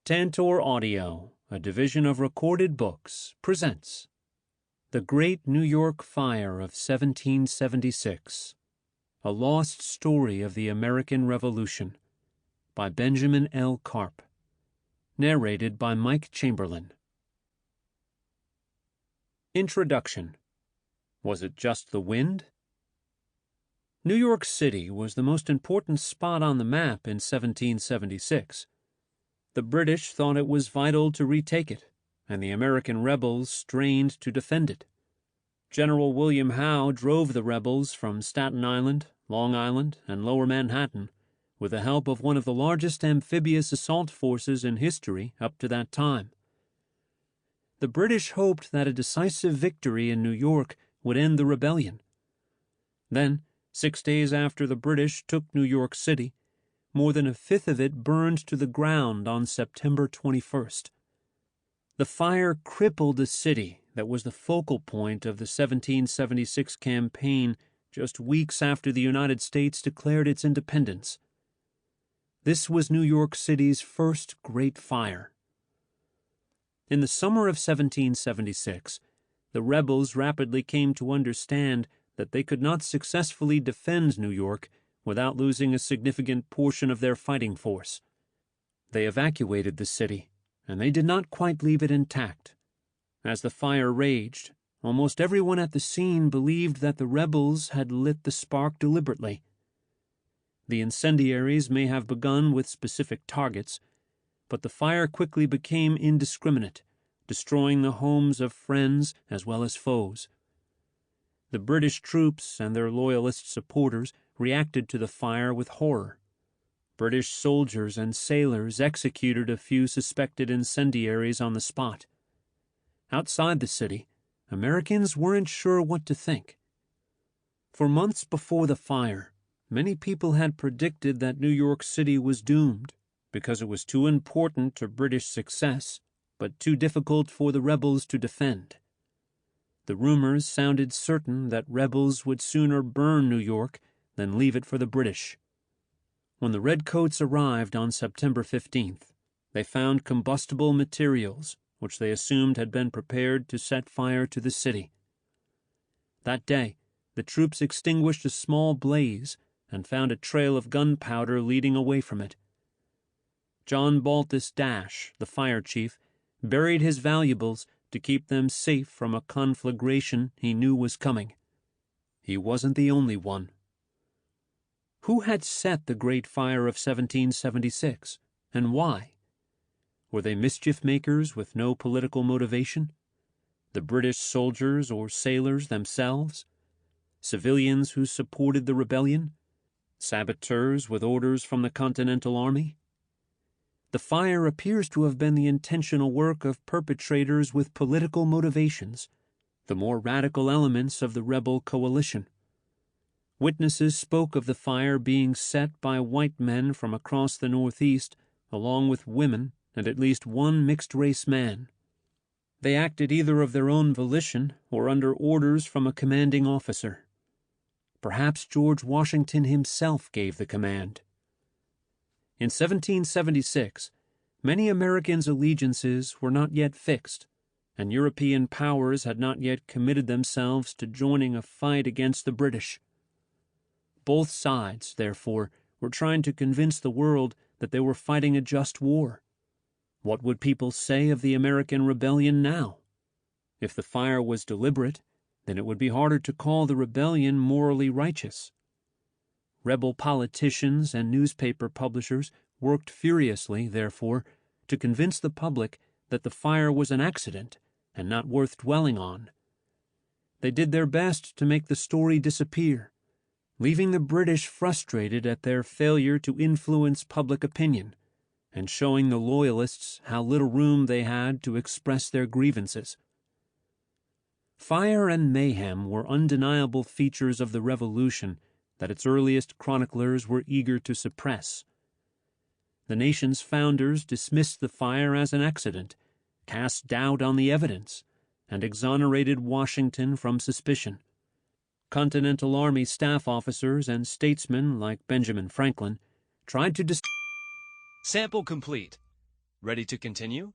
Tantor Audio, a division of Recorded Books, presents The Great New York Fire of 1776, A Lost Story of the American Revolution, by Benjamin L. Carp, narrated by Mike Chamberlain. Introduction. Was it just the wind? New York City was the most important spot on the map in 1776. The British thought it was vital to retake it, and the American rebels strained to defend it. General William Howe drove the rebels from Staten Island, Long Island, and Lower Manhattan, with the help of one of the largest amphibious assault forces in history up to that time. The British hoped that a decisive victory in New York would end the rebellion. Then, 6 days after the British took New York City, more than a fifth of it burned to the ground on September 21st. The fire crippled a city that was the focal point of the 1776 campaign just weeks after the United States declared its independence. This was New York City's first great fire. In the summer of 1776, the rebels rapidly came to understand that they could not successfully defend New York without losing a significant portion of their fighting force. They evacuated the city, and they did not quite leave it intact. As the fire raged, almost everyone at the scene believed that the rebels had lit the spark deliberately. The incendiaries may have begun with specific targets, but the fire quickly became indiscriminate, destroying the homes of friends as well as foes. The British troops and their loyalist supporters reacted to the fire with horror. British soldiers and sailors executed a few suspected incendiaries on the spot. Outside the city, Americans weren't sure what to think. For months before the fire, many people had predicted that New York City was doomed because it was too important to British success, but too difficult for the rebels to defend. The rumors sounded certain that rebels would sooner burn New York than leave it for the British. When the Redcoats arrived on September 15th, they found combustible materials which they assumed had been prepared to set fire to the city. That day, the troops extinguished a small blaze and found a trail of gunpowder leading away from it. John Baltus Dash, the fire chief, buried his valuables to keep them safe from a conflagration he knew was coming. He wasn't the only one. Who had set the Great Fire of 1776, and why? Were they mischief-makers with no political motivation? The British soldiers or sailors themselves? Civilians who supported the rebellion? Saboteurs with orders from the Continental Army? The fire appears to have been the intentional work of perpetrators with political motivations, the more radical elements of the rebel coalition. Witnesses spoke of the fire being set by white men from across the Northeast, along with women and at least one mixed-race man. They acted either of their own volition or under orders from a commanding officer. Perhaps George Washington himself gave the command. In 1776, many Americans' allegiances were not yet fixed, and European powers had not yet committed themselves to joining a fight against the British. Both sides, therefore, were trying to convince the world that they were fighting a just war. What would people say of the American rebellion now? If the fire was deliberate, then it would be harder to call the rebellion morally righteous. Rebel politicians and newspaper publishers worked furiously, therefore, to convince the public that the fire was an accident and not worth dwelling on. They did their best to make the story disappear, leaving the British frustrated at their failure to influence public opinion and showing the Loyalists how little room they had to express their grievances. Fire and mayhem were undeniable features of the Revolution that its earliest chroniclers were eager to suppress. The nation's founders dismissed the fire as an accident, cast doubt on the evidence, and exonerated Washington from suspicion. Continental Army staff officers and statesmen like Benjamin Franklin tried to Sample complete. Ready to continue?